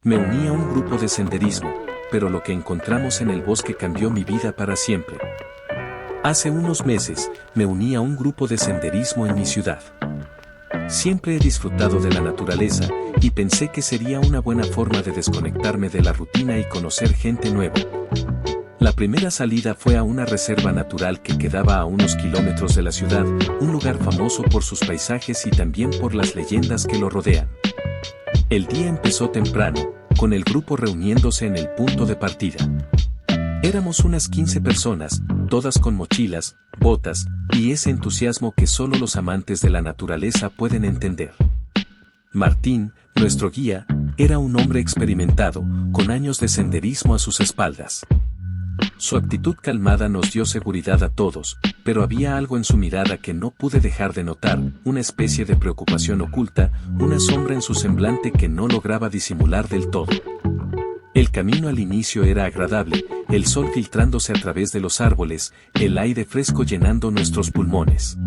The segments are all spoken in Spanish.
Me uní a un grupo de senderismo, pero lo que encontramos en el bosque cambió mi vida para siempre. Hace unos meses, me uní a un grupo de senderismo en mi ciudad. Siempre he disfrutado de la naturaleza, y pensé que sería una buena forma de desconectarme de la rutina y conocer gente nueva. La primera salida fue a una reserva natural que quedaba a unos kilómetros de la ciudad, un lugar famoso por sus paisajes y también por las leyendas que lo rodean. El día empezó temprano, con el grupo reuniéndose en el punto de partida. Éramos unas 15 personas, todas con mochilas, botas, y ese entusiasmo que solo los amantes de la naturaleza pueden entender. Martín, nuestro guía, era un hombre experimentado, con años de senderismo a sus espaldas. Su actitud calmada nos dio seguridad a todos, pero había algo en su mirada que no pude dejar de notar, una especie de preocupación oculta, una sombra en su semblante que no lograba disimular del todo. El camino al inicio era agradable, el sol filtrándose a través de los árboles, el aire fresco llenando nuestros pulmones.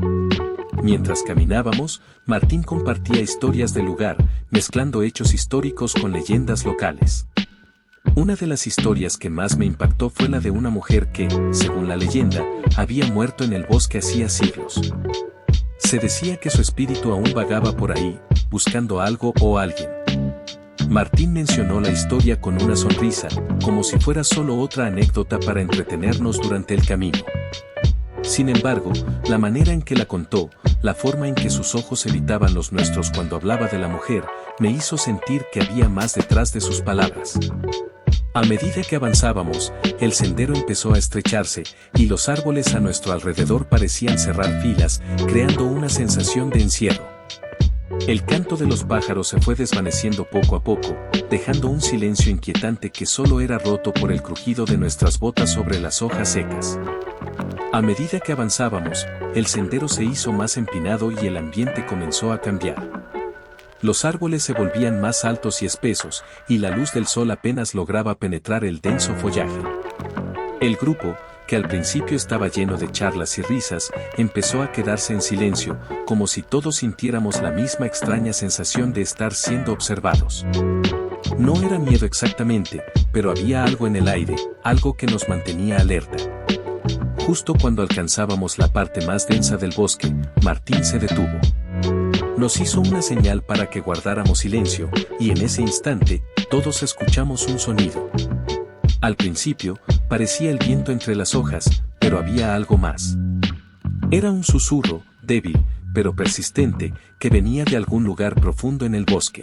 Mientras caminábamos, Martín compartía historias del lugar, mezclando hechos históricos con leyendas locales. Una de las historias que más me impactó fue la de una mujer que, según la leyenda, había muerto en el bosque hacía siglos. Se decía que su espíritu aún vagaba por ahí, buscando algo o alguien. Martín mencionó la historia con una sonrisa, como si fuera solo otra anécdota para entretenernos durante el camino. Sin embargo, la manera en que la contó, la forma en que sus ojos evitaban los nuestros cuando hablaba de la mujer, me hizo sentir que había más detrás de sus palabras. A medida que avanzábamos, el sendero empezó a estrecharse, y los árboles a nuestro alrededor parecían cerrar filas, creando una sensación de encierro. El canto de los pájaros se fue desvaneciendo poco a poco, dejando un silencio inquietante que solo era roto por el crujido de nuestras botas sobre las hojas secas. A medida que avanzábamos, el sendero se hizo más empinado y el ambiente comenzó a cambiar. Los árboles se volvían más altos y espesos, y la luz del sol apenas lograba penetrar el denso follaje. El grupo, que al principio estaba lleno de charlas y risas, empezó a quedarse en silencio, como si todos sintiéramos la misma extraña sensación de estar siendo observados. No era miedo exactamente, pero había algo en el aire, algo que nos mantenía alerta. Justo cuando alcanzábamos la parte más densa del bosque, Martín se detuvo. Nos hizo una señal para que guardáramos silencio, y en ese instante, todos escuchamos un sonido. Al principio, parecía el viento entre las hojas, pero había algo más. Era un susurro, débil, pero persistente, que venía de algún lugar profundo en el bosque.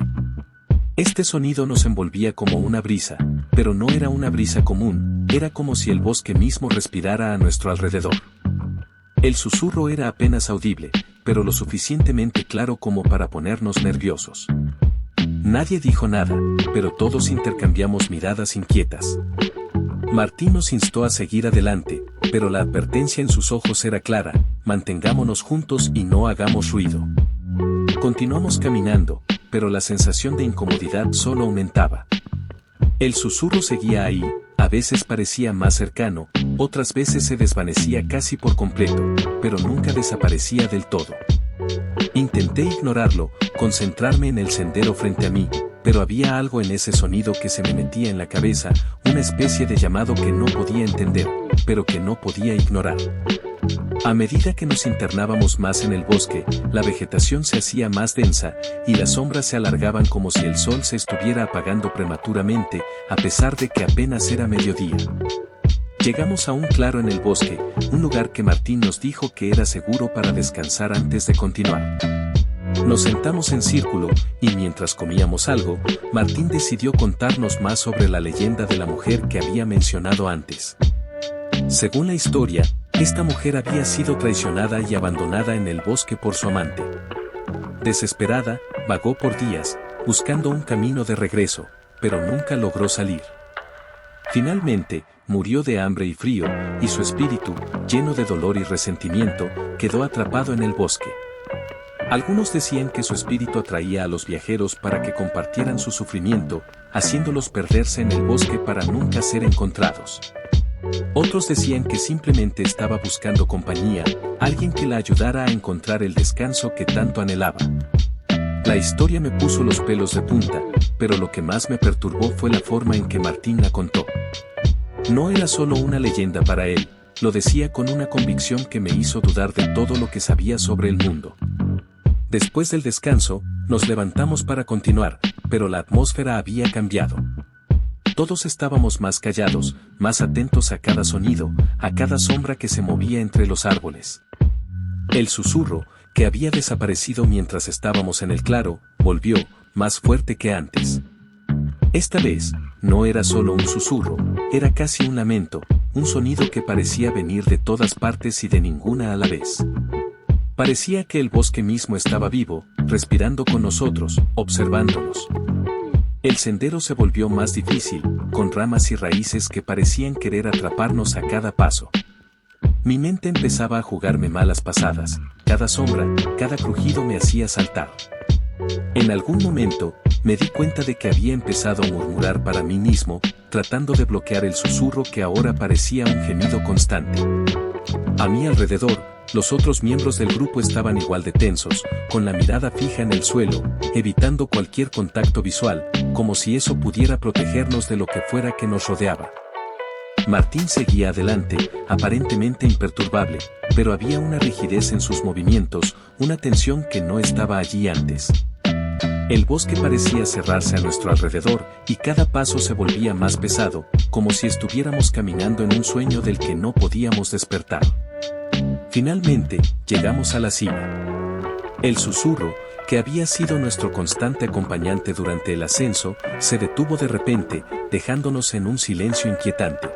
Este sonido nos envolvía como una brisa, pero no era una brisa común, era como si el bosque mismo respirara a nuestro alrededor. El susurro era apenas audible, pero lo suficientemente claro como para ponernos nerviosos. Nadie dijo nada, pero todos intercambiamos miradas inquietas. Martín nos instó a seguir adelante, pero la advertencia en sus ojos era clara: mantengámonos juntos y no hagamos ruido. Continuamos caminando, pero la sensación de incomodidad solo aumentaba. El susurro seguía ahí, a veces parecía más cercano, otras veces se desvanecía casi por completo, pero nunca desaparecía del todo. Intenté ignorarlo, concentrarme en el sendero frente a mí, pero había algo en ese sonido que se me metía en la cabeza, una especie de llamado que no podía entender, pero que no podía ignorar. A medida que nos internábamos más en el bosque, la vegetación se hacía más densa, y las sombras se alargaban como si el sol se estuviera apagando prematuramente, a pesar de que apenas era mediodía. Llegamos a un claro en el bosque, un lugar que Martín nos dijo que era seguro para descansar antes de continuar. Nos sentamos en círculo, y mientras comíamos algo, Martín decidió contarnos más sobre la leyenda de la mujer que había mencionado antes. Según la historia, esta mujer había sido traicionada y abandonada en el bosque por su amante. Desesperada, vagó por días, buscando un camino de regreso, pero nunca logró salir. Finalmente, murió de hambre y frío, y su espíritu, lleno de dolor y resentimiento, quedó atrapado en el bosque. Algunos decían que su espíritu atraía a los viajeros para que compartieran su sufrimiento, haciéndolos perderse en el bosque para nunca ser encontrados. Otros decían que simplemente estaba buscando compañía, alguien que la ayudara a encontrar el descanso que tanto anhelaba. La historia me puso los pelos de punta, pero lo que más me perturbó fue la forma en que Martín la contó. No era solo una leyenda para él, lo decía con una convicción que me hizo dudar de todo lo que sabía sobre el mundo. Después del descanso, nos levantamos para continuar, pero la atmósfera había cambiado. Todos estábamos más callados, más atentos a cada sonido, a cada sombra que se movía entre los árboles. El susurro, que había desaparecido mientras estábamos en el claro, volvió, más fuerte que antes. Esta vez, no era solo un susurro, era casi un lamento, un sonido que parecía venir de todas partes y de ninguna a la vez. Parecía que el bosque mismo estaba vivo, respirando con nosotros, observándonos. El sendero se volvió más difícil, con ramas y raíces que parecían querer atraparnos a cada paso. Mi mente empezaba a jugarme malas pasadas, cada sombra, cada crujido me hacía saltar. En algún momento, me di cuenta de que había empezado a murmurar para mí mismo, tratando de bloquear el susurro que ahora parecía un gemido constante. A mi alrededor, los otros miembros del grupo estaban igual de tensos, con la mirada fija en el suelo, evitando cualquier contacto visual, como si eso pudiera protegernos de lo que fuera que nos rodeaba. Martín seguía adelante, aparentemente imperturbable, pero había una rigidez en sus movimientos, una tensión que no estaba allí antes. El bosque parecía cerrarse a nuestro alrededor, y cada paso se volvía más pesado, como si estuviéramos caminando en un sueño del que no podíamos despertar. Finalmente, llegamos a la cima. El susurro, que había sido nuestro constante acompañante durante el ascenso, se detuvo de repente, dejándonos en un silencio inquietante.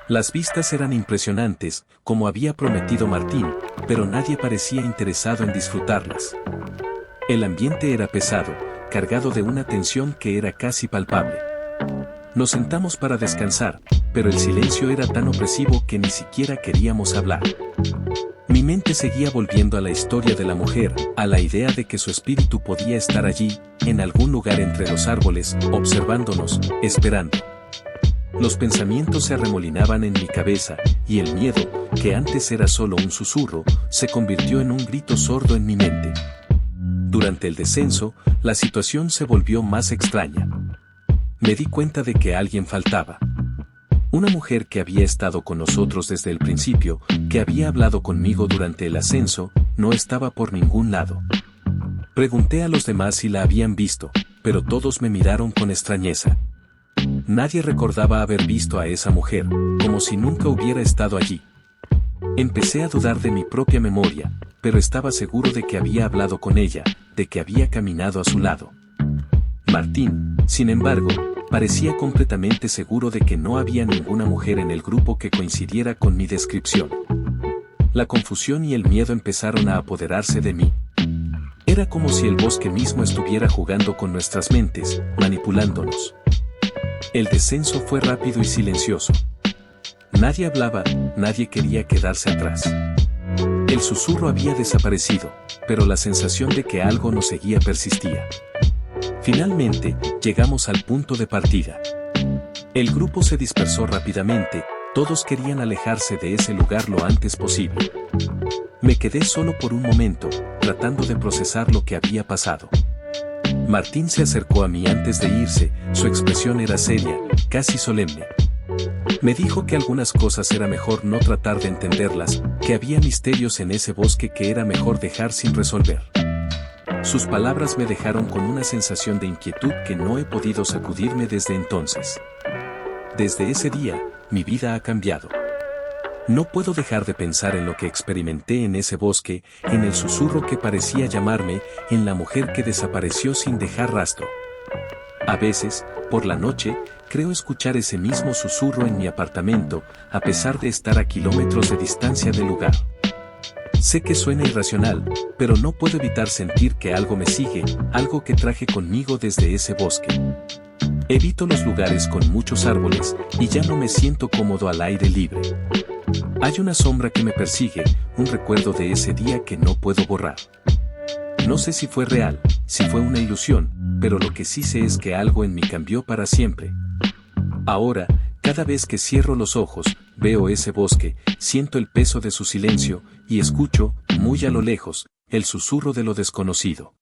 Las vistas eran impresionantes, como había prometido Martín, pero nadie parecía interesado en disfrutarlas. El ambiente era pesado, cargado de una tensión que era casi palpable. Nos sentamos para descansar, pero el silencio era tan opresivo que ni siquiera queríamos hablar. Mi mente seguía volviendo a la historia de la mujer, a la idea de que su espíritu podía estar allí, en algún lugar entre los árboles, observándonos, esperando. Los pensamientos se arremolinaban en mi cabeza, y el miedo, que antes era solo un susurro, se convirtió en un grito sordo en mi mente. Durante el descenso, la situación se volvió más extraña. Me di cuenta de que alguien faltaba. Una mujer que había estado con nosotros desde el principio, que había hablado conmigo durante el ascenso, no estaba por ningún lado. Pregunté a los demás si la habían visto, pero todos me miraron con extrañeza. Nadie recordaba haber visto a esa mujer, como si nunca hubiera estado allí. Empecé a dudar de mi propia memoria, pero estaba seguro de que había hablado con ella, de que había caminado a su lado. Martín, sin embargo, parecía completamente seguro de que no había ninguna mujer en el grupo que coincidiera con mi descripción. La confusión y el miedo empezaron a apoderarse de mí. Era como si el bosque mismo estuviera jugando con nuestras mentes, manipulándonos. El descenso fue rápido y silencioso. Nadie hablaba, nadie quería quedarse atrás. El susurro había desaparecido, pero la sensación de que algo nos seguía persistía. Finalmente, llegamos al punto de partida. El grupo se dispersó rápidamente, todos querían alejarse de ese lugar lo antes posible. Me quedé solo por un momento, tratando de procesar lo que había pasado. Martín se acercó a mí antes de irse, su expresión era seria, casi solemne. Me dijo que algunas cosas era mejor no tratar de entenderlas, que había misterios en ese bosque que era mejor dejar sin resolver. Sus palabras me dejaron con una sensación de inquietud que no he podido sacudirme desde entonces. Desde ese día, mi vida ha cambiado. No puedo dejar de pensar en lo que experimenté en ese bosque, en el susurro que parecía llamarme, en la mujer que desapareció sin dejar rastro. A veces, por la noche, creo escuchar ese mismo susurro en mi apartamento, a pesar de estar a kilómetros de distancia del lugar. Sé que suena irracional, pero no puedo evitar sentir que algo me sigue, algo que traje conmigo desde ese bosque. Evito los lugares con muchos árboles, y ya no me siento cómodo al aire libre. Hay una sombra que me persigue, un recuerdo de ese día que no puedo borrar. No sé si fue real, si fue una ilusión, pero lo que sí sé es que algo en mí cambió para siempre. Ahora, cada vez que cierro los ojos, veo ese bosque, siento el peso de su silencio, y escucho, muy a lo lejos, el susurro de lo desconocido.